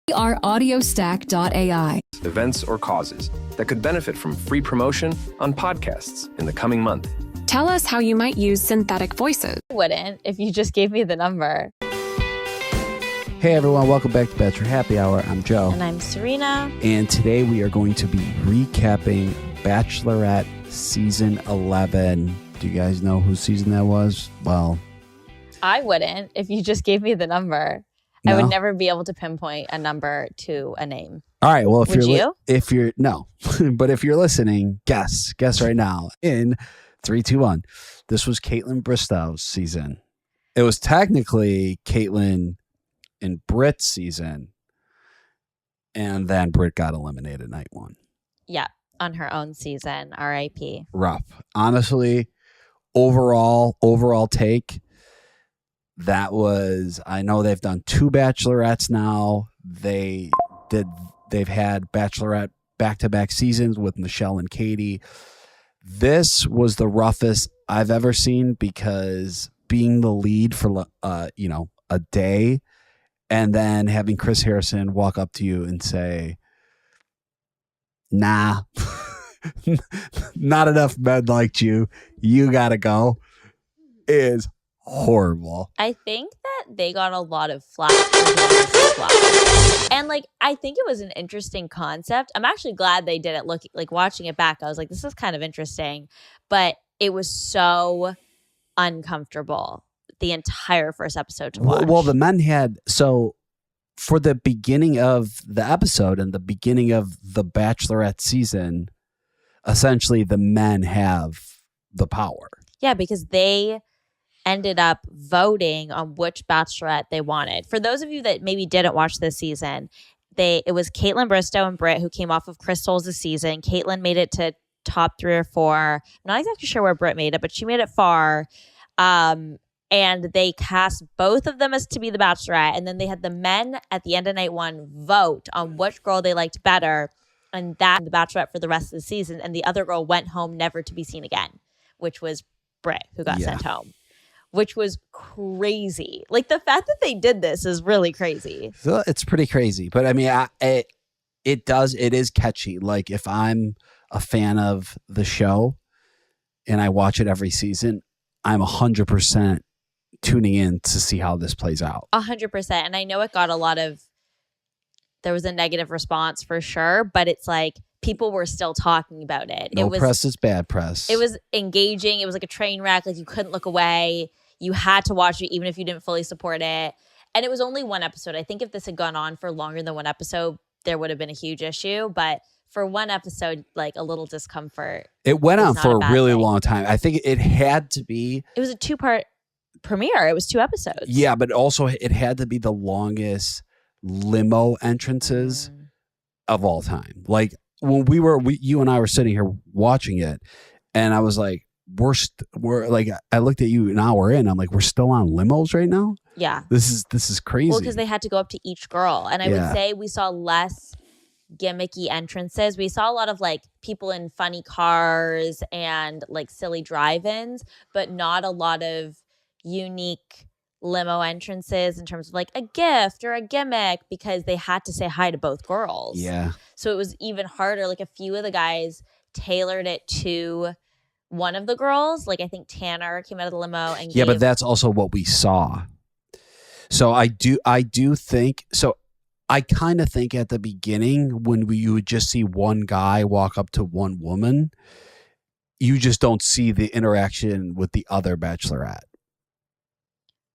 We are audiostack.ai. Events or causes that could benefit from free promotion on podcasts in the coming month. Tell us how you might use synthetic voices. I wouldn't if you just gave me the number. Hey everyone, welcome back to Bachelor Happy Hour. I'm Joe. And I'm Serena. And today we are going to be recapping Bachelorette Season 11. Do you guys know whose season that was? Well, I wouldn't if you just gave me the number. No? I would never be able to pinpoint a number to a name. All right, well, if you're no, but if you're listening, guess right now in 3, 2, 1. This was Kaitlyn Bristow's season. It was technically Kaitlyn and Britt's season, and then Britt got eliminated night 1. Yeah, on her own season. R.I.P. Rough. Honestly, overall take, that was, I know they've done 2 bachelorettes now. They've had bachelorette back-to-back seasons with Michelle and Katie. This was the roughest I've ever seen, because being the lead for a day, and then having Chris Harrison walk up to you and say, nah, not enough men liked you, you gotta go, is horrible. I think that they got a lot of flack for doing this as well. And I think it was an interesting concept. I'm actually glad they did it. Watching it back, I was like, this is kind of interesting. But it was so uncomfortable the entire first episode to watch. Well, the men had, so for the beginning of the episode and the beginning of the Bachelorette season, essentially the men have the power. Yeah, because they ended up voting on which bachelorette they wanted. For those of you that maybe didn't watch this season, it was Kaitlyn Bristow and Britt who came off of Crystal's season. Kaitlyn made it to top 3 or 4. I'm not exactly sure where Britt made it, but she made it far. And they cast both of them as to be the bachelorette. And then they had the men at the end of night 1 vote on which girl they liked better. And that the bachelorette for the rest of the season. And the other girl went home never to be seen again, which was Britt, who got sent home. Which was crazy. The fact that they did this is really crazy. So it's pretty crazy. But I mean, it is catchy. If I'm a fan of the show and I watch it every season, I'm 100% tuning in to see how this plays out. 100%. And I know it got there was a negative response for sure, but it's people were still talking about it. Press is bad press. It was engaging. It was like a train wreck. You couldn't look away. You had to watch it even if you didn't fully support it. And it was only 1 episode. I think if this had gone on for longer than 1 episode, there would have been a huge issue. But for 1 episode, a little discomfort. It went on for a really long time. I think it had to be. It was a 2-part premiere. It was 2 episodes. Yeah, but also it had to be the longest limo entrances of all time. When you and I were sitting here watching it, and I was like, I looked at you an hour in, I'm like, we're still on limos right now? Yeah. This is crazy. Well, because they had to go up to each girl. And I would say we saw less gimmicky entrances. We saw a lot of people in funny cars and silly drive-ins, but not a lot of unique limo entrances in terms of a gift or a gimmick, because they had to say hi to both girls. Yeah. So it was even harder. A few of the guys tailored it to one of the girls. I think Tanner came out of the limo and but that's also what we saw. So I do think so. I kind of think at the beginning when you would just see one guy walk up to one woman, you just don't see the interaction with the other bachelorette.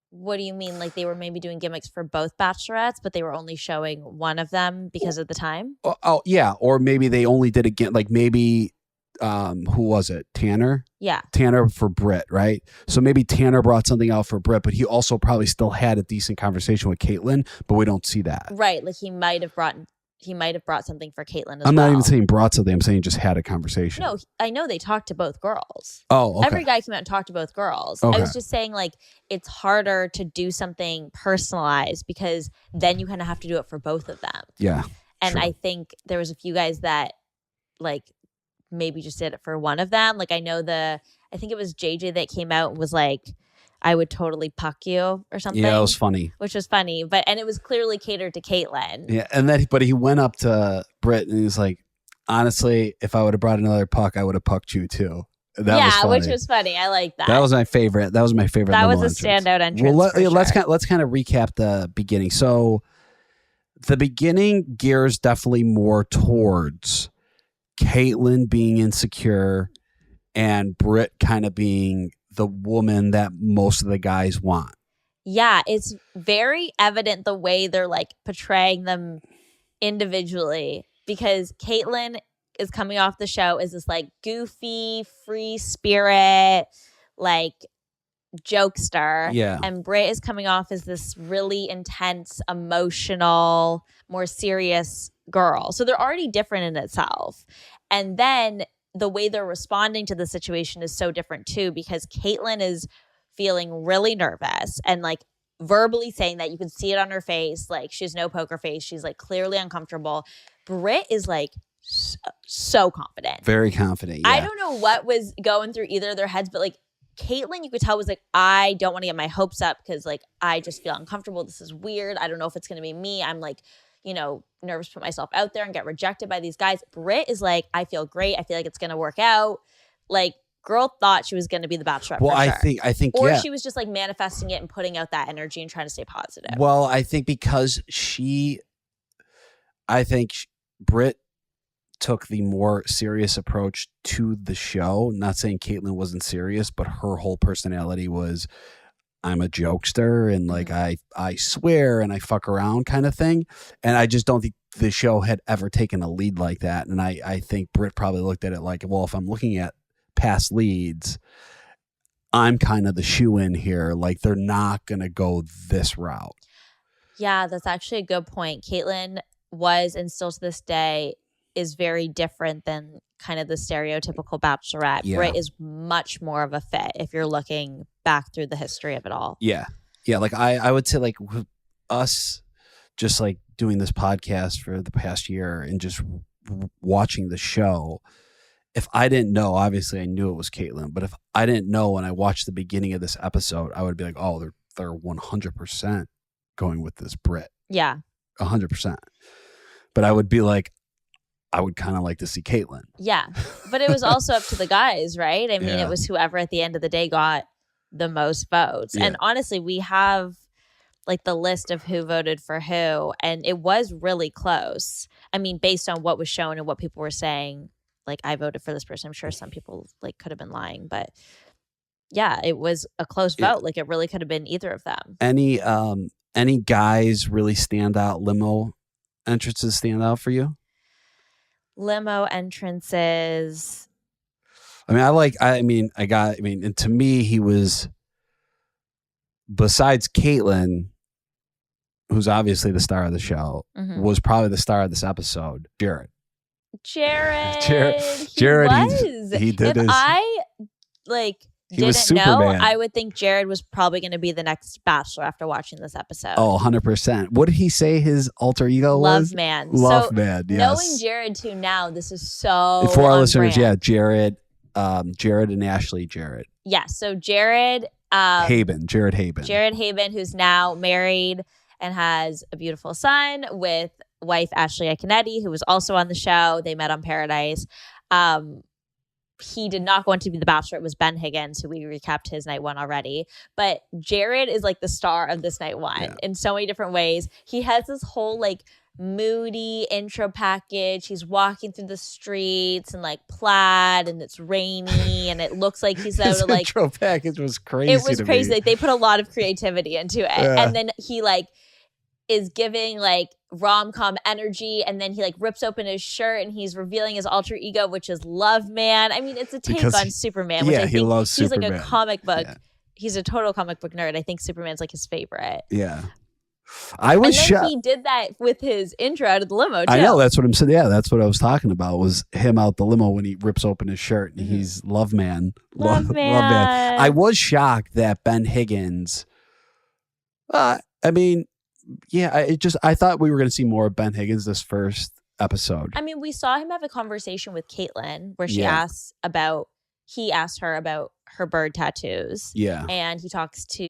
What do you mean? They were maybe doing gimmicks for both bachelorettes, but they were only showing one of them because of the time? Oh yeah. Or maybe they only did again, maybe, who was it? Tanner? Yeah. Tanner for Britt, right? So maybe Tanner brought something out for Britt, but he also probably still had a decent conversation with Kaitlyn, but we don't see that. Right. He might have brought something for Kaitlyn as well. I'm not even saying brought something. I'm saying just had a conversation. No, I know they talked to both girls. Oh, okay. Every guy came out and talked to both girls. Okay. I was just saying it's harder to do something personalized because then you kind of have to do it for both of them. Yeah. And sure. I think there was a few guys that maybe just did it for one of them. I know I think it was JJ that came out and was I would totally puck you or something. Yeah, it was funny. Which was funny, and it was clearly catered to Kaitlyn. Yeah, and then but he went up to Britt and he was like, honestly, if I would have brought another puck, I would have pucked you too. That was funny. Which was funny. I like that. That was my favorite. That was my favorite. That was a entrance. standout entrance. Well, let's sure. kind of recap the beginning. So the beginning gears definitely more towards Kaitlyn being insecure and Britt kind of being the woman that most of the guys want. Yeah, it's very evident the way they're like portraying them individually, because Kaitlyn is coming off the show as this like goofy, free spirit, like jokester. Yeah. And Britt is coming off as this really intense, emotional, more serious girl. So they're already different in itself. And then the way they're responding to the situation is so different too, because Kaitlyn is feeling really nervous and like verbally saying that. You can see it on her face. Like she has no poker face. She's like clearly uncomfortable. Britt is like so confident. Very confident. Yeah. I don't know what was going through either of their heads, but like Kaitlyn, you could tell was like, I don't want to get my hopes up because like I just feel uncomfortable. This is weird. I don't know if it's going to be me. I'm like, nervous to put myself out there and get rejected by these guys. Britt is like, I feel great. I feel like it's going to work out. Like, girl thought she was going to be the Bachelorette. Well, for sure. I think, or yeah. she was just like manifesting it and putting out that energy and trying to stay positive. Well, I think because Britt took the more serious approach to the show. Not saying Kaitlyn wasn't serious, but her whole personality was, I'm a jokester and like I swear and I fuck around kind of thing. And I just don't think the show had ever taken a lead like that. And I think Britt probably looked at it like, well, if I'm looking at past leads, I'm kind of the shoe-in here. Like they're not going to go this route. Yeah, that's actually a good point. Kaitlyn was, and still to this day, is very different than kind of the stereotypical Bachelorette. Yeah. Britt is much more of a fit if you're looking back through the history of it all. Yeah. Yeah. Like I would say like us just like doing this podcast for the past year and just watching the show. If I didn't know, obviously I knew it was Kaitlyn, but if I didn't know when I watched the beginning of this episode, I would be like, oh, they're 100% going with this Britt. Yeah. 100%. But I would be like, I would kind of like to see Kaitlyn. Yeah. But it was also up to the guys, right? I mean, Yeah. It was whoever at the end of the day got the most votes. Yeah. And honestly, we have like the list of who voted for who, and it was really close. I mean, based on what was shown and what people were saying, like I voted for this person. I'm sure some people like could have been lying, but yeah, it was a close vote. Like it really could have been either of them. Any guys really stand out? Limo entrances stand out for you? Limo entrances. And to me, he was, besides Kaitlyn, who's obviously the star of the show, was probably the star of this episode, Jared. Jared. He did If his. I He was didn't know, Superman. I would think Jared was probably going to be the next Bachelor after watching this episode. Oh, 100%. What did he say his alter ego was? Love man. Love So man, yes. knowing Jared too now, this is so For our on listeners, brand. Jared and Ashley Jarrett. Yeah, so Jared Jared Haben. Jared Haben, who's now married and has a beautiful son with wife Ashley Akinetti, who was also on the show. They met on Paradise. He did not go on to be the Bachelor. It was Ben Higgins, who we recapped his night one already. But Jared is like the star of this night one in so many different ways. He has this whole like moody intro package. He's walking through the streets and like plaid, and it's rainy, and it looks like he's out His of like intro package was crazy. it was to crazy. me. Like they put a lot of creativity into it. Yeah. And then he like is giving like rom-com energy, and then he like rips open his shirt and he's revealing his alter ego, which is Love Man. I mean, it's a take Because on Superman, which I he think loves he's Superman. like a comic book. Yeah. He's a total comic book nerd. I think Superman's like his favorite. Yeah. I was And then shocked. he did that with his intro out of the limo too. I know, that's what I'm saying. Yeah, that's what I was talking about, was him out the limo when he rips open his shirt and he's Love Man. Love Man. I was shocked that Ben Higgins, I thought we were going to see more of Ben Higgins this first episode. I mean, we saw him have a conversation with Kaitlyn where he Yeah. asked her about her bird tattoos. Yeah. And he talks to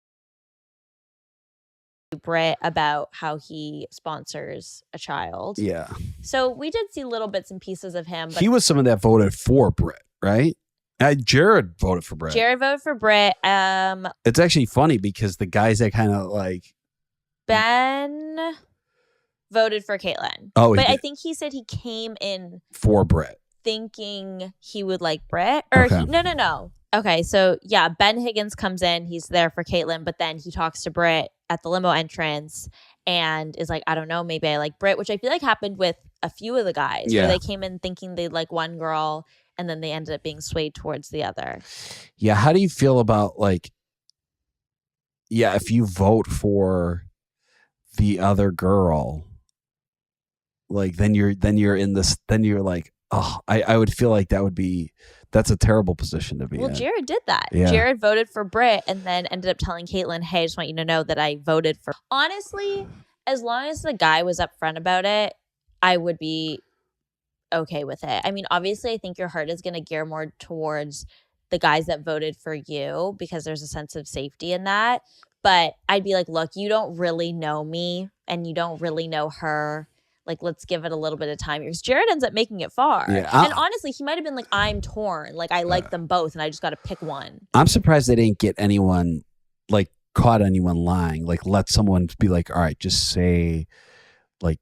Britt about how he sponsors a child. Yeah. So we did see little bits and pieces of him. But He was someone that voted for Britt, right? Jared voted for Britt. Jared voted for Britt. It's actually funny because the guys that kind of like Ben voted for Kaitlyn. Oh, but I think he said he came in for Britt, thinking he would like Britt. Or Okay. No. Okay, so yeah, Ben Higgins comes in. He's there for Kaitlyn, but then he talks to Britt at the limo entrance and is like, I don't know, maybe I like Britt, which I feel like happened with a few of the guys. Yeah. Where they came in thinking they'd like one girl and then they ended up being swayed towards the other. Yeah. How do you feel about like, yeah, if you vote for the other girl, like then you're in this, then you're like, oh, I would feel like that's a terrible position to be in. Well, Jared did that. Yeah. Jared voted for Britt and then ended up telling Kaitlyn, hey, I just want you to know that I voted for. Honestly, as long as the guy was upfront about it, I would be okay with it. I mean, obviously, I think your heart is going to gear more towards the guys that voted for you because there's a sense of safety in that. But I'd be like, look, you don't really know me and you don't really know her. Like, let's give it a little bit of time. Because Jared ends up making it far. Yeah, and honestly, he might have been like, I'm torn. Like, I like them both and I just got to pick one. I'm surprised they didn't get anyone, like, caught anyone lying. Like, let someone be like, all right, just say, like,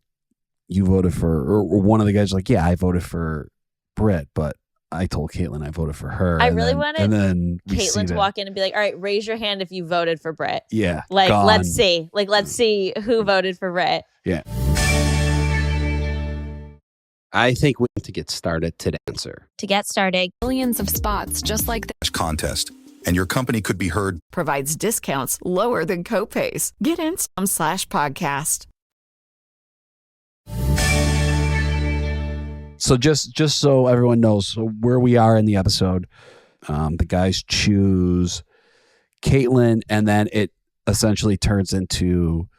you voted for, or one of the guys like, yeah, I voted for Britt, but I told Kaitlyn I voted for her. I really wanted Kaitlyn to walk in and be like, all right, raise your hand if you voted for Britt. Yeah. Like, gone. let's see. Like, let's see who voted for Britt. Yeah. I think we need to get started to answer. To get started, Millions of spots just like this. Contest, and your company could be heard. Provides discounts lower than copays. Get in/podcast. So just so everyone knows where we are in the episode, the guys choose Kaitlyn, and then it essentially turns into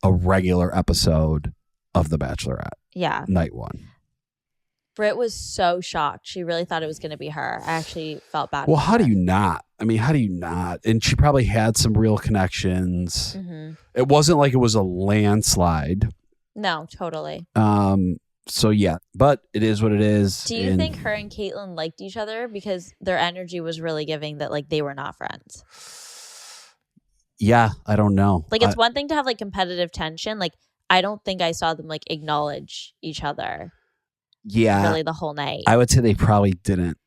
a regular episode of The Bachelorette. yeah. Night one. Britt was so shocked. She really thought it was going to be her. I actually felt bad. Well, for how her. do you not? I mean, how do you not? And she probably had some real connections. Mm-hmm. It wasn't like it was a landslide. No, totally. So yeah, but it is what it is. Do you think her and Kaitlyn liked each other? Because their energy was really giving that like they were not friends. Yeah, I don't know. Like it's one thing to have like competitive tension. Like I don't think I saw them like acknowledge each other. Yeah, really the whole night. I would say they probably didn't.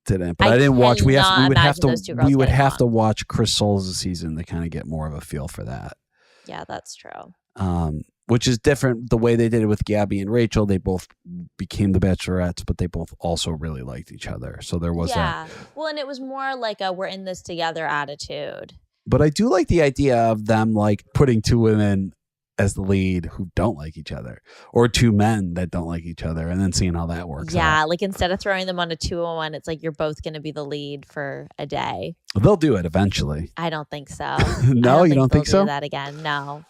But I didn't watch. We would have to watch Chris Soules' season to kind of get more of a feel for that. Yeah, that's true. Which is different. The way they did it with Gabby and Rachel, they both became the Bachelorettes, but they both also really liked each other. So there was well, and it was more like a we're in this together attitude. But I do like the idea of them like putting two women as the lead who don't like each other, or two men that don't like each other, and then seeing how that works. Yeah, out. like instead of throwing them on a 2-on-1, it's like you're both going to be the lead for a day. They'll do it eventually. I don't think so. No, you don't think so? Do that again? No.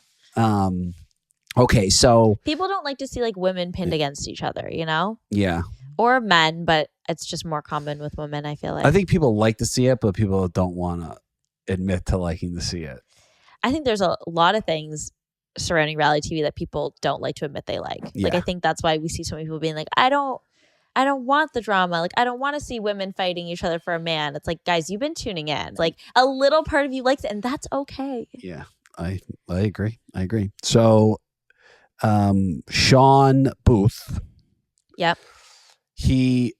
Okay, so people don't like to see like women pinned against each other, you know? Yeah. Or men, but it's just more common with women, I feel like. I think people like to see it, but people don't want to admit to liking to see it. I think there's a lot of things surrounding reality TV that people don't like to admit they like. Yeah. Like I think that's why we see so many people being like, I don't want the drama. Like I don't want to see women fighting each other for a man. It's like, guys, you've been tuning in. Like a little part of you likes it, and that's okay. Yeah, I agree. So Sean Booth. Yep. He,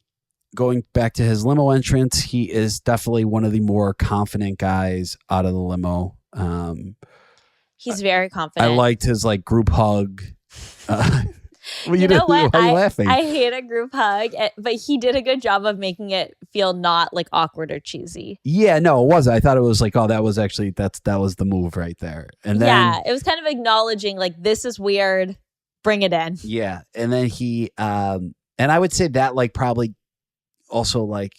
going back to his limo entrance, he is definitely one of the more confident guys out of the limo. He's very confident. I liked his like group hug. Well, you know what? Why are you laughing? I hate a group hug, but he did a good job of making it feel not like awkward or cheesy. Yeah, no, it wasn't. I thought it was like, oh, that was actually that was the move right there. And then it was kind of acknowledging like this is weird. Bring it in. Yeah, and then he and I would say that like probably also like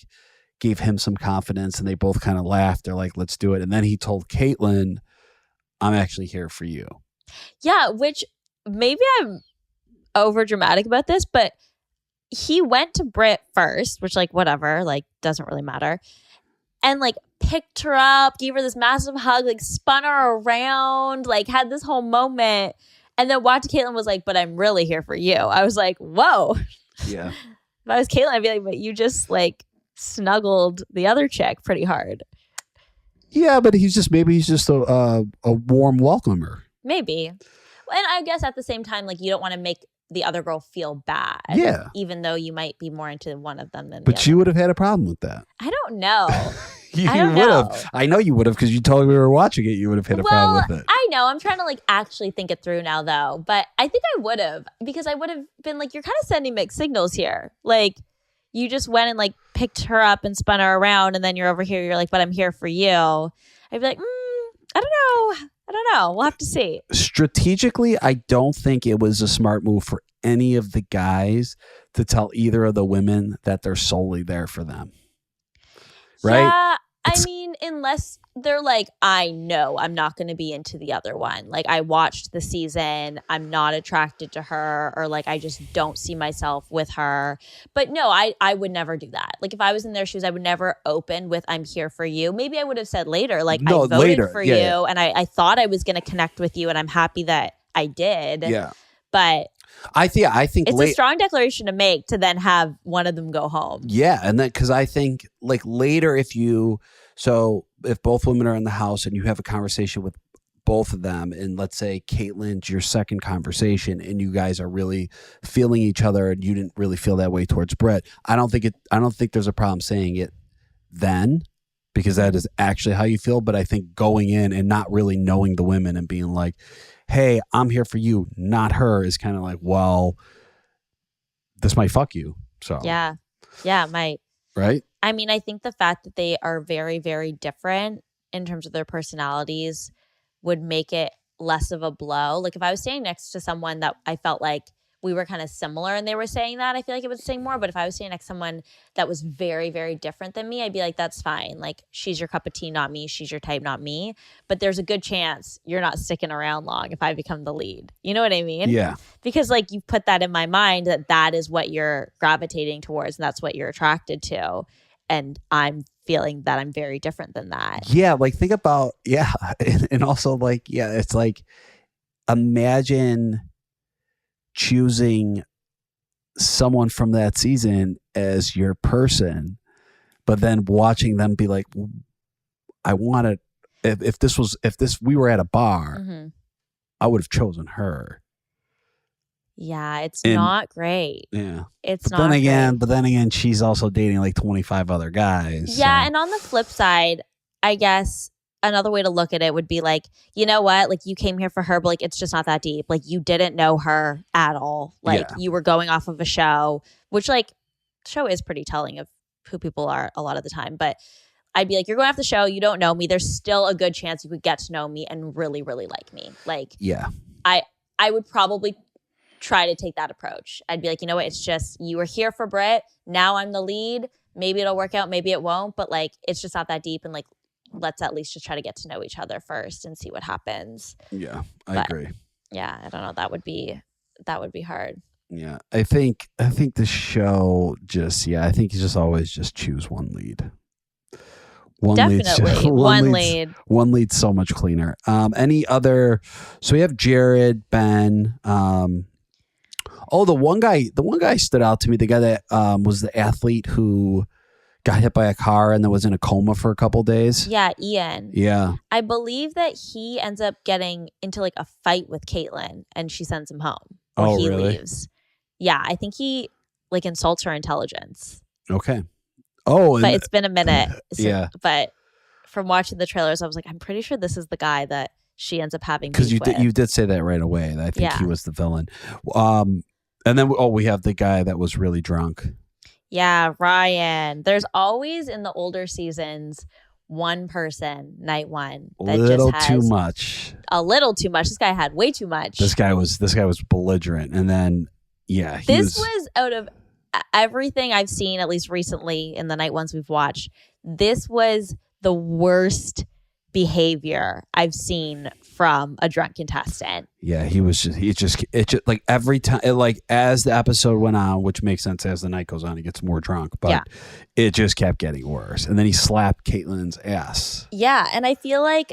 gave him some confidence, and they both kind of laughed. They're like, let's do it. And then he told Kaitlyn, I'm actually here for you. Yeah, which maybe I'm over dramatic about this, but he went to Britt first, which like whatever, like doesn't really matter. And like picked her up, gave her this massive hug, like spun her around, like had this whole moment. And then watched Kaitlyn was like, but I'm really here for you. I was like, whoa. Yeah. If I was Kaitlyn, I'd be like, but you just like snuggled the other chick pretty hard. Yeah, but he's just a warm welcomer. Maybe. And I guess at the same time, like you don't want to make the other girl feel bad. Yeah. Even though you might be more into one of them than the But other. you would have had a problem with that. I don't know. You I don't would know. have. I know you would have because you told me we were watching it. You would have had a problem with it. I know. I'm trying to like actually think it through now though. But I think I would have because I would have been like, you're kind of sending mixed signals here. Like you just went and like picked her up and spun her around and then you're over here. You're like, but I'm here for you. I'd be like, I don't know. We'll have to see. Strategically, I don't think it was a smart move for any of the guys to tell either of the women that they're solely there for them. Right? Yeah. I mean, unless they're like, I know I'm not going to be into the other one. Like, I watched the season. I'm not attracted to her, or like, I just don't see myself with her. But no, I would never do that. Like, if I was in their shoes, I would never open with, I'm here for you. Maybe I would have said later, like, No, I voted later. for Yeah, you, yeah. and I thought I was going to connect with you, and I'm happy that I did. Yeah. But I think it's a strong declaration to make to then have one of them go home. Yeah, and then because I think like later if both women are in the house and you have a conversation with both of them, and let's say Kaitlyn's your second conversation and you guys are really feeling each other and you didn't really feel that way towards Brett, I don't think there's a problem saying it then, because that is actually how you feel. But I think going in and not really knowing the women and being like, hey, I'm here for you, not her, is kind of like, well, this might fuck you. So Yeah, it might. Right? I mean, I think the fact that they are very, very different in terms of their personalities would make it less of a blow. Like if I was standing next to someone that I felt like we were kind of similar and they were saying that, I feel like it would sting more. But if I was standing next to someone that was very, very different than me, I'd be like, that's fine. Like she's your cup of tea, not me. She's your type, not me. But there's a good chance you're not sticking around long if I become the lead. You know what I mean? Yeah. Because like you put that in my mind that is what you're gravitating towards and that's what you're attracted to. And I'm feeling that I'm very different than that. Yeah, like think about, yeah. And also like, yeah, it's like, imagine choosing someone from that season as your person, but then watching them be like, I want to, if we were at a bar, Mm-hmm. I would have chosen her. Yeah, it's And- not great. Yeah. It's But not then great. again, she's also dating like 25 other guys. Yeah, so. and on the flip side, I guess another way to look at it would be like, you know what? Like you came here for her, but like it's just not that deep. Like you didn't know her at all. Like Yeah. you were going off of a show, which like show is pretty telling of who people are a lot of the time. But I'd be like, you're going off the show, you don't know me. There's still a good chance you could get to know me and really, really like me. Like Yeah. I would probably try to take that approach. I'd be like, you know what? It's just you were here for Britt. Now I'm the lead. Maybe it'll work out. Maybe it won't. But like, it's just not that deep. And like, let's at least just try to get to know each other first and see what happens. Yeah, I But- agree. Yeah, I don't know. That would be hard. Yeah, I think the show just, I think you just always just choose one lead. Definitely one lead. One lead's so much cleaner. Any other? So we have Jared, Ben. The one guy stood out to me. The guy that was the athlete who got hit by a car and then was in a coma for a couple days. Yeah, Ian. Yeah. I believe that he ends up getting into like a fight with Kaitlyn and she sends him home. Or Oh, he really? leaves. Yeah, I think he like insults her intelligence. Okay. Oh, But it's been a minute. Yeah. But from watching the trailers, I was like, I'm pretty sure this is the guy that she ends up having because beef with. you did say that right away. I think Yeah. he was the villain. And then we have the guy that was really drunk. Yeah, Ryan. There's always in the older seasons one person, night one, that Little just too has much. a little too much. This guy had way too much. This guy was belligerent, and then he This was out of everything I've seen, at least recently in the night ones we've watched. This was the worst behavior I've seen from a drunk contestant. Yeah, it just like every time, like as the episode went on, which makes sense as the night goes on, he gets more drunk, but it just kept getting worse. And then he slapped Kaitlyn's ass. Yeah, and I feel like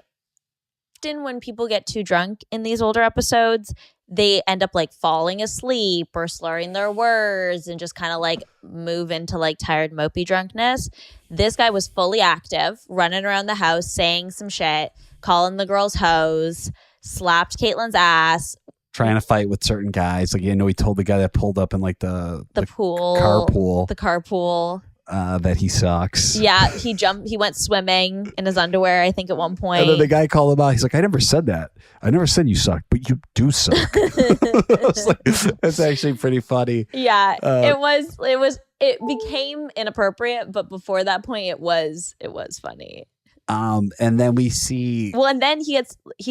often when people get too drunk in these older episodes, they end up like falling asleep or slurring their words and just kind of like move into like tired, mopey drunkenness. This guy was fully active, running around the house, saying some shit, calling the girls hoes, slapped Kaitlyn's ass. Trying to fight with certain guys. Like, he told the guy that pulled up in like the pool. Carpool. The carpool. That he sucks. Yeah, he went swimming in his underwear, I think, at one point. And then the guy called him out. He's like, I never said that. I never said you suck, but you do suck. I was like, that's actually pretty funny. Yeah, it became inappropriate, but before that point, it was funny. And then we see. Well, and then he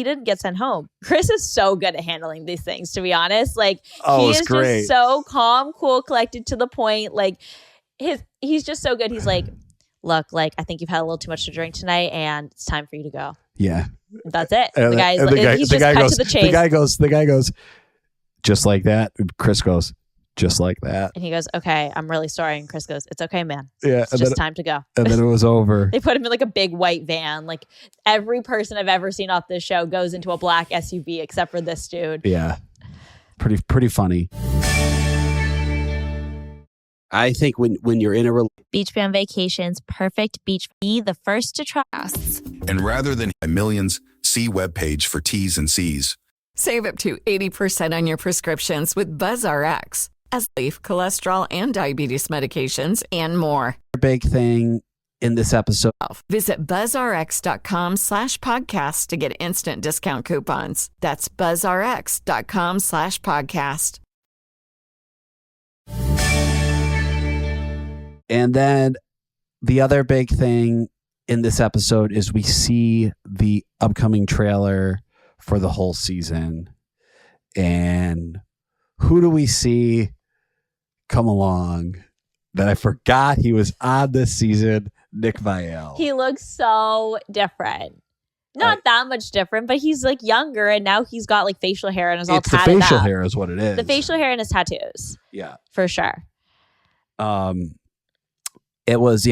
didn't get sent home. Chris is so good at handling these things, to be honest. Like, he is great. Just so calm, cool, collected, to the point. Like, he's just so good. He's like, look, like, I think you've had a little too much to drink tonight, and it's time for you to go. Yeah, that's it. And He's just cut to the chase. The guy goes, just like that. Chris goes, just like that. And he goes, okay, I'm really sorry. And Chris goes, it's okay, man. Yeah, it's just time to go. And then it was over. They put him in like a big white van. Like, every person I've ever seen off this show goes into a black SUV except for this dude. Yeah, pretty funny. I think when you're in a Beach Band Vacations, perfect beach. Be the first to try us. And rather than millions, see webpage for T's and C's. Save up to 80% on your prescriptions with BuzzRx. As leaf, cholesterol, and diabetes medications, and more. Big thing in this episode. Visit buzzrx.com/podcast to get instant discount coupons. That's buzzrx.com/podcast. And then the other big thing in this episode is we see the upcoming trailer for the whole season. And who do we see come along that I forgot he was on this season? Nick Viall. He looks so different. Not that much different, but he's like younger, and now he's got like facial hair and is all tatted up. The facial hair is what it is. The facial hair and his tattoos. Yeah. For sure. It was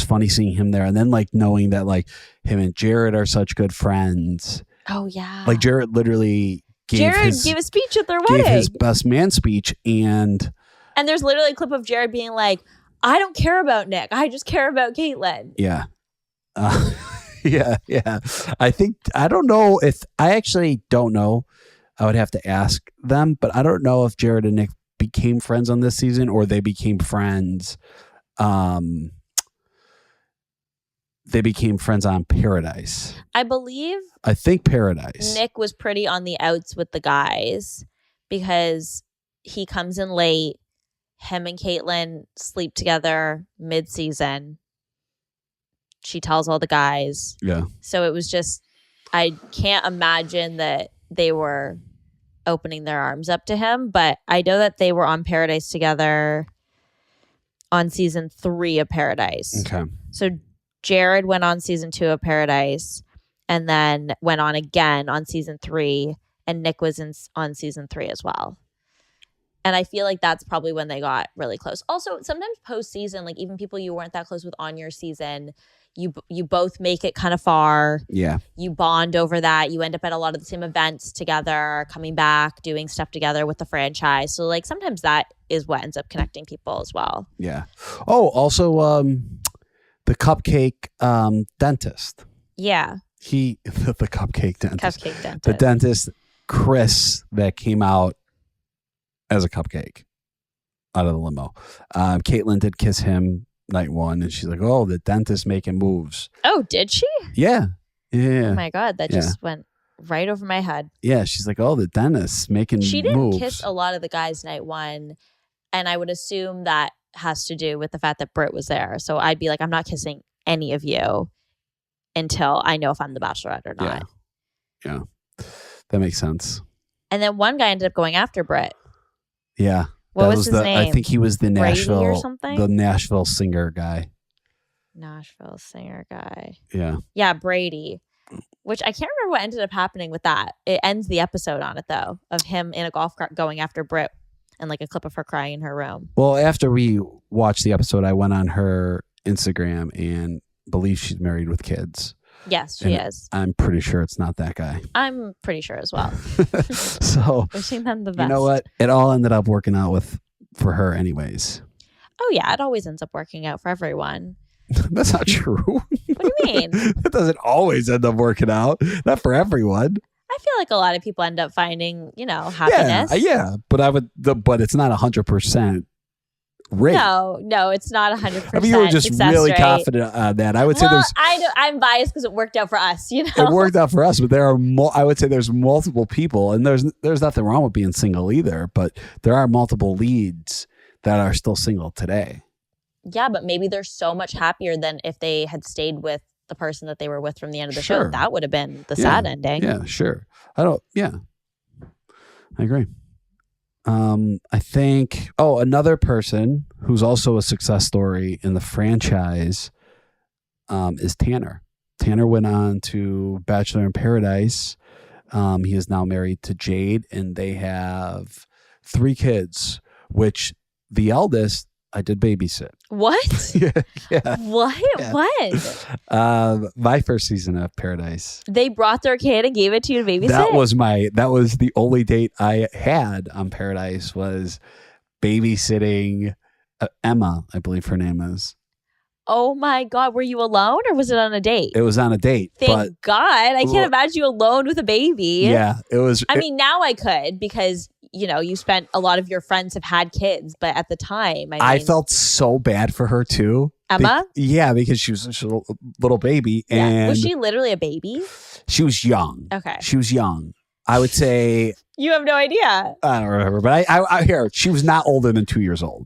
funny seeing him there, and then like knowing that like him and Jared are such good friends. Oh yeah. Like Jared literally gave a speech at their wedding. Gave his best man speech, and there's literally a clip of Jared being like, I don't care about Nick. I just care about Kaitlyn. Yeah. Yeah. I don't know. I would have to ask them, but I don't know if Jared and Nick became friends on this season or they became friends. They became friends on Paradise. I think Paradise. Nick was pretty on the outs with the guys because he comes in late. Him and Kaitlyn sleep together mid-season. She tells all the guys. Yeah. So it was just, I can't imagine that they were opening their arms up to him, but I know that they were on Paradise together on season 3 of Paradise. Okay. So Jared went on season 2 of Paradise and then went on again on season 3, and Nick was on season 3 as well. And I feel like that's probably when they got really close. Also, sometimes post-season, like even people you weren't that close with on your season, you both make it kind of far. Yeah. You bond over that. You end up at a lot of the same events together, coming back, doing stuff together with the franchise. So like sometimes that is what ends up connecting people as well. Yeah. Oh, also the cupcake dentist. Yeah. The cupcake dentist. Cupcake dentist. The dentist, Chris, that came out as a cupcake out of the limo. Kaitlyn did kiss him night 1, and she's like, oh, the dentist making moves. Oh, did she? Yeah. Oh my God, that just went right over my head. Yeah, she's like, oh, the dentist making moves. She didn't kiss a lot of the guys night 1, and I would assume that has to do with the fact that Britt was there. So I'd be like, I'm not kissing any of you until I know if I'm the Bachelorette or not. Yeah. That makes sense. And then one guy ended up going after Britt. Yeah. What was his name? I think he was the Nashville or something? The Nashville singer guy. Nashville singer guy. Yeah. Yeah, Brady. Which I can't remember what ended up happening with that. It ends the episode on it, though, of him in a golf cart going after Britt and like a clip of her crying in her room. Well, after we watched the episode, I went on her Instagram and believe she's married with kids. Yes, she is. I'm pretty sure it's not that guy. I'm pretty sure as well. So, wishing them the best. you know what? It all ended up working out for her anyways. Oh, yeah. It always ends up working out for everyone. That's not true. What do you mean? It doesn't always end up working out. Not for everyone. I feel like a lot of people end up finding, happiness. Yeah. But it's not 100% rate. No, it's not 100%. I mean, you were just really rate. confident on that. I would say I'm biased because it worked out for us. It worked out for us, but there are I would say there's multiple people, and there's nothing wrong with being single either. But there are multiple leads that are still single today. Yeah, but maybe they're so much happier than if they had stayed with the person that they were with from the end of the show. That would have been the sad ending. Yeah, sure. I agree. I think, another person who's also a success story in the franchise is Tanner. Tanner went on to Bachelor in Paradise. He is now married to Jade, and they have 3 kids, which the eldest I did babysit. What? Yeah. What? Yeah. When? My first season of Paradise. They brought their kid and gave it to you to babysit? That was the only date I had on Paradise, was babysitting Emma, I believe her name is. Oh my God. Were you alone or was it on a date? It was on a date. Thank God. I can't imagine you alone with a baby. Yeah, it was. I mean, now I could because, you spent a lot of your friends have had kids, but at the time, I felt so bad for her too. Emma? Because she was such a little baby. Yeah. And was she literally a baby? She was young. Okay. She was young. I would say. You have no idea. I don't remember, but I hear she was not older than 2 years old.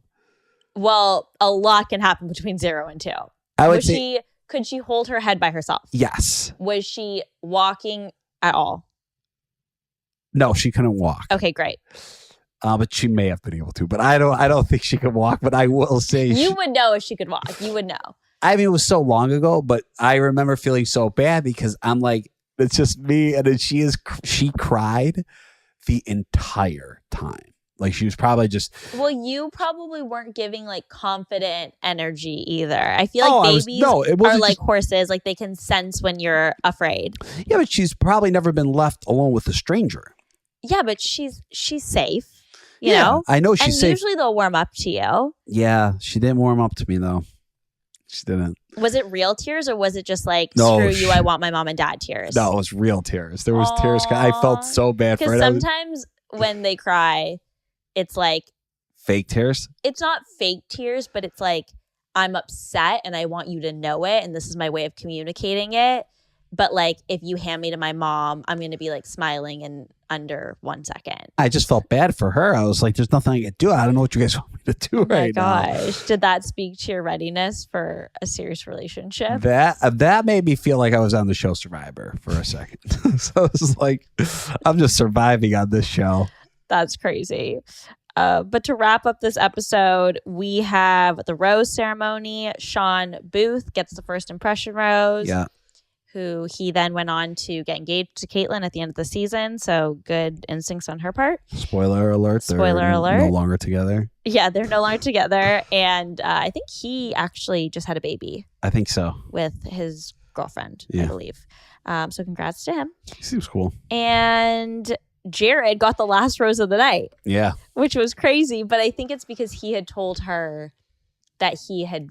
Well, a lot can happen between 0 and 2. I would say. Could she hold her head by herself? Yes. Was she walking at all? No, she couldn't walk. Okay, great. But she may have been able to. But I don't think she could walk. But I will say you would know if she could walk. You would know. I mean, it was so long ago, but I remember feeling so bad because I'm like, it's just me, and then she cried the entire time. Like she was probably just. Well, you probably weren't giving like confident energy either. I feel like babies are like horses. Like they can sense when you're afraid. Yeah, but she's probably never been left alone with a stranger. Yeah, but she's safe. You know? I know she's safe. Usually they'll warm up to you. Yeah, she didn't warm up to me though. She didn't. Was it real tears or was it just like, screw you, I want my mom and dad tears? No, it was real tears. There was tears. I felt so bad for her. Because sometimes when they cry, it's like fake tears. It's not fake tears, but it's like I'm upset and I want you to know it, and this is my way of communicating it. But like if you hand me to my mom, I'm going to be like smiling in under 1 second. I just felt bad for her. I was like, there's nothing I can do. I don't know what you guys want me to do right now. Oh my gosh. Did that speak to your readiness for a serious relationship? That made me feel like I was on the show Survivor for a second. So it was like, I'm just surviving on this show. That's crazy. But to wrap up this episode, we have the rose ceremony. Sean Booth gets the first impression rose. Yeah. Who he then went on to get engaged to Kaitlyn at the end of the season. So good instincts on her part. Spoiler alert. Spoiler alert. No longer together. Yeah, they're no longer together. And I think he actually just had a baby. I think so. With his girlfriend, I believe. So congrats to him. He seems cool. And Jared got the last rose of the night. Yeah. Which was crazy. But I think it's because he had told her that he had,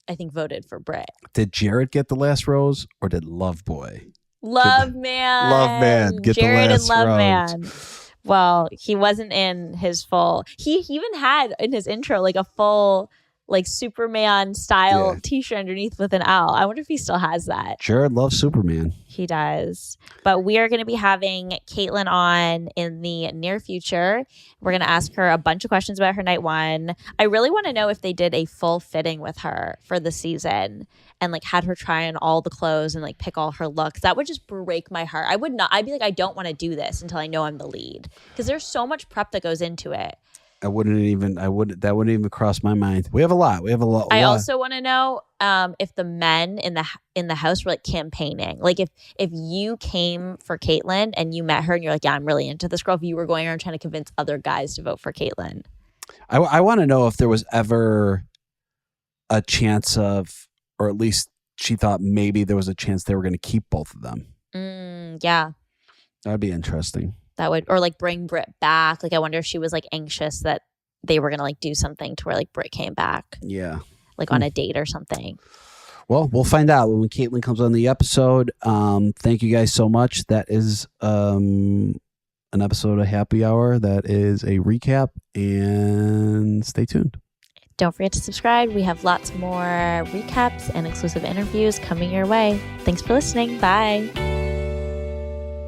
I think, voted for Britt. Did Jared get the last rose or did Love Boy? Love Man get Jared the last and Love rose. Man. Well, he wasn't in his full. He even had in his intro like a full like Superman style t-shirt underneath with an L. I wonder if he still has that. Jared loves Superman. He does. But we are going to be having Kaitlyn on in the near future. We're going to ask her a bunch of questions about her night one. I really want to know if they did a full fitting with her for the season and like had her try on all the clothes and like pick all her looks. That would just break my heart. I'd be like, I don't want to do this until I know I'm the lead because there's so much prep that goes into it. That wouldn't even cross my mind. We have a lot. I also want to know if the men in the house were like campaigning. Like if you came for Kaitlyn and you met her and you're like, yeah, I'm really into this girl. If you were going around trying to convince other guys to vote for Kaitlyn. I want to know if there was ever a chance of, or at least she thought maybe there was a chance they were going to keep both of them. Yeah. That'd be interesting. That would, or like bring Britt back. Like I wonder if she was like anxious that they were going to like do something to where like Britt came back. Yeah. Like on a date or something. Well, we'll find out when Kaitlyn comes on the episode. Thank you guys so much. That is an episode of Happy Hour. That is a recap, and stay tuned. Don't forget to subscribe. We have lots more recaps and exclusive interviews coming your way. Thanks for listening. Bye.